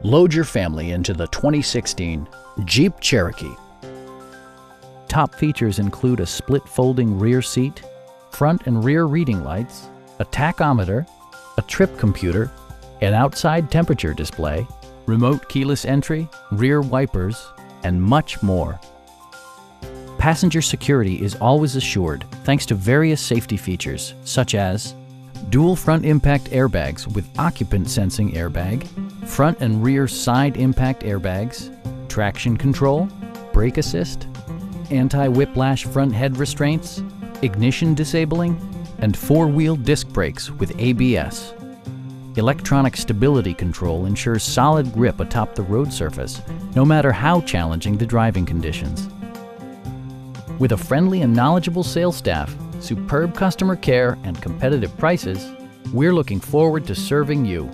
Load your family into the 2016 Jeep Cherokee. Top features include a split folding rear seat, front and rear reading lights, a tachometer, a trip computer, an outside temperature display, remote keyless entry, rear wipers, and much more. Passenger security is always assured thanks to various safety features such as dual front impact airbags with occupant sensing airbag, front and rear side impact airbags, traction control, brake assist, anti-whiplash front head restraints, ignition disabling, and four-wheel disc brakes with ABS. Electronic stability control ensures solid grip atop the road surface, no matter how challenging the driving conditions. With a friendly and knowledgeable sales staff, superb customer care, and competitive prices, we're looking forward to serving you.